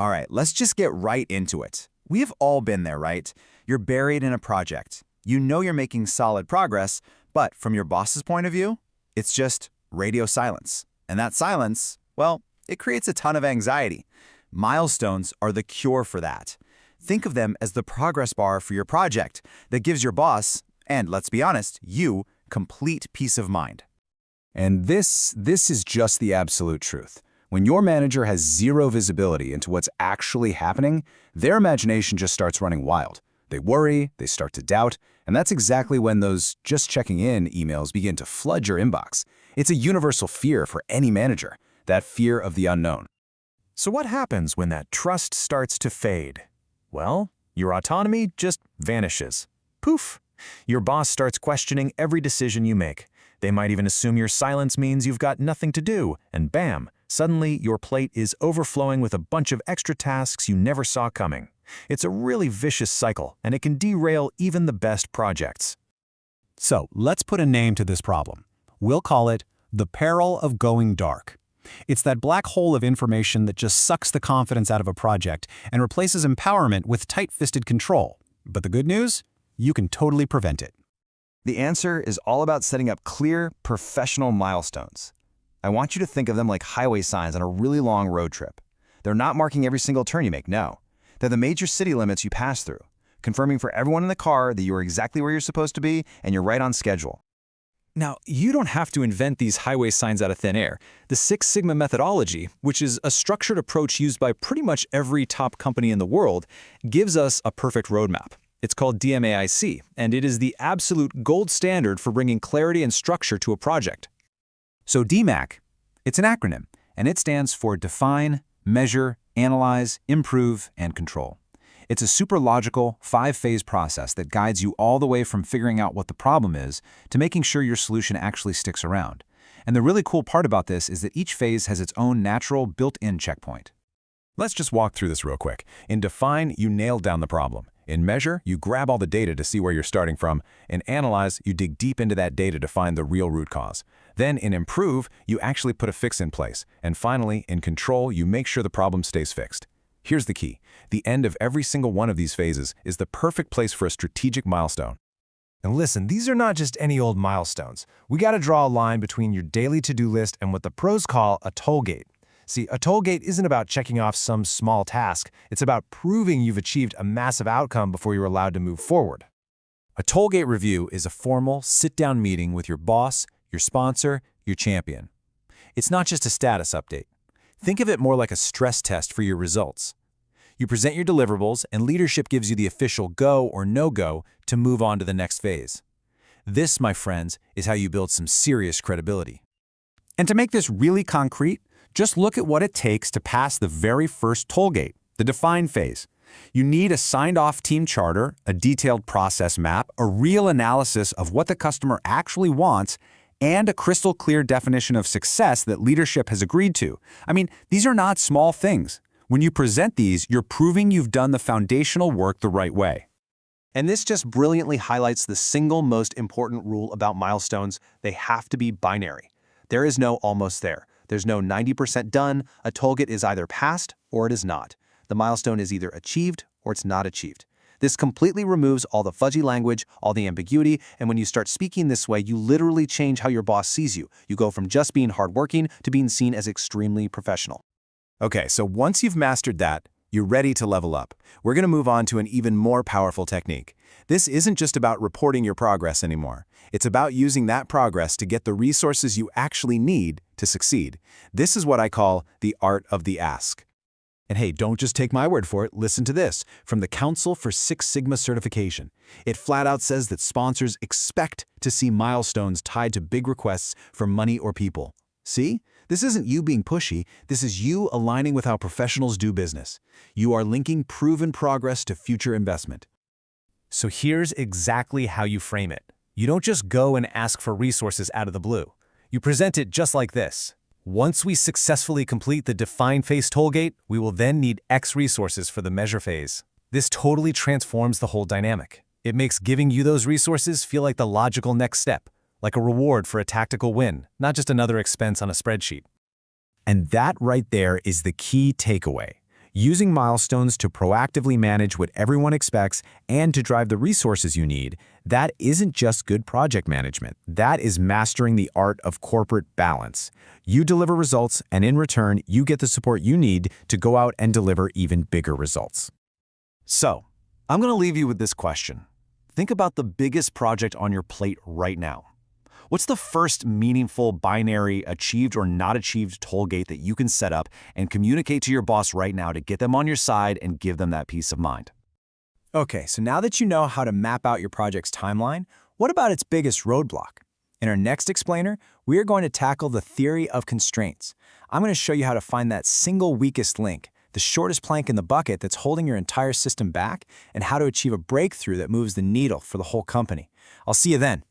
All right, let's just get right into it. We've all been there, right? You're buried in a project. You know you're making solid progress, but from your boss's point of view, it's just radio silence. And that silence, well, it creates a ton of anxiety. Milestones are the cure for that. Think of them as the progress bar for your project that gives your boss, and let's be honest, you, complete peace of mind. And this is just the absolute truth. When your manager has zero visibility into what's actually happening, their imagination just starts running wild. They worry, they start to doubt, and that's exactly when those just checking in emails begin to flood your inbox. It's a universal fear for any manager, that fear of the unknown. So what happens when that trust starts to fade? Well, your autonomy just vanishes. Poof! Your boss starts questioning every decision you make. They might even assume your silence means you've got nothing to do, and bam! Suddenly, your plate is overflowing with a bunch of extra tasks you never saw coming. It's a really vicious cycle, and it can derail even the best projects. So, let's put a name to this problem. We'll call it the peril of going dark. It's that black hole of information that just sucks the confidence out of a project and replaces empowerment with tight-fisted control. But the good news? You can totally prevent it. The answer is all about setting up clear, professional milestones. I want you to think of them like highway signs on a really long road trip. They're not marking every single turn you make, no. They're the major city limits you pass through, confirming for everyone in the car that you are exactly where you're supposed to be and you're right on schedule. Now, you don't have to invent these highway signs out of thin air. The Six Sigma methodology, which is a structured approach used by pretty much every top company in the world, gives us a perfect roadmap. It's called DMAIC, and it is the absolute gold standard for bringing clarity and structure to a project. So DMAIC, it's an acronym, and it stands for Define, Measure, Analyze, Improve, and Control. It's a super logical, 5-phase process that guides you all the way from figuring out what the problem is to making sure your solution actually sticks around. And the really cool part about this is that each phase has its own natural, built-in checkpoint. Let's just walk through this real quick. In Define, you nail down the problem. In Measure, you grab all the data to see where you're starting from. In Analyze, you dig deep into that data to find the real root cause. Then in Improve, you actually put a fix in place. And finally, in Control, you make sure the problem stays fixed. Here's the key. The end of every single one of these phases is the perfect place for a strategic milestone. And listen, these are not just any old milestones. We got to draw a line between your daily to-do list and what the pros call a toll gate. See, a toll gate isn't about checking off some small task. It's about proving you've achieved a massive outcome before you're allowed to move forward. A toll gate review is a formal, sit-down meeting with your boss, your sponsor, your champion. It's not just a status update. Think of it more like a stress test for your results. You present your deliverables, and leadership gives you the official go or no-go to move on to the next phase. This, my friends, is how you build some serious credibility. And to make this really concrete, just look at what it takes to pass the very first toll gate, the define phase. You need a signed-off team charter, a detailed process map, a real analysis of what the customer actually wants, and a crystal-clear definition of success that leadership has agreed to. I mean, these are not small things. When you present these, you're proving you've done the foundational work the right way. And this just brilliantly highlights the single most important rule about milestones: they have to be binary. There is no almost there. There's no 90% done. A toll gate is either passed or it is not. The milestone is either achieved or it's not achieved. This completely removes all the fuzzy language, all the ambiguity, and when you start speaking this way, you literally change how your boss sees you. You go from just being hardworking to being seen as extremely professional. Okay, so once you've mastered that, you're ready to level up. We're going to move on to an even more powerful technique. This isn't just about reporting your progress anymore. It's about using that progress to get the resources you actually need to succeed. This is what I call the art of the ask. And hey, don't just take my word for it. Listen to this from the Council for Six Sigma Certification. It flat out says that sponsors expect to see milestones tied to big requests for money or people. See? This isn't you being pushy. This is you aligning with how professionals do business. You are linking proven progress to future investment. So here's exactly how you frame it. You don't just go and ask for resources out of the blue. You present it just like this. Once we successfully complete the define phase toll gate, we will then need X resources for the measure phase. This totally transforms the whole dynamic. It makes giving you those resources feel like the logical next step, like a reward for a tactical win, not just another expense on a spreadsheet. And that right there is the key takeaway. Using milestones to proactively manage what everyone expects and to drive the resources you need, that isn't just good project management. That is mastering the art of corporate balance. You deliver results, and in return, you get the support you need to go out and deliver even bigger results. So, I'm going to leave you with this question. Think about the biggest project on your plate right now. What's the first meaningful binary achieved or not achieved toll gate that you can set up and communicate to your boss right now to get them on your side and give them that peace of mind? Okay, so now that you know how to map out your project's timeline, what about its biggest roadblock? In our next explainer, we are going to tackle the theory of constraints. I'm going to show you how to find that single weakest link, the shortest plank in the bucket that's holding your entire system back, and how to achieve a breakthrough that moves the needle for the whole company. I'll see you then.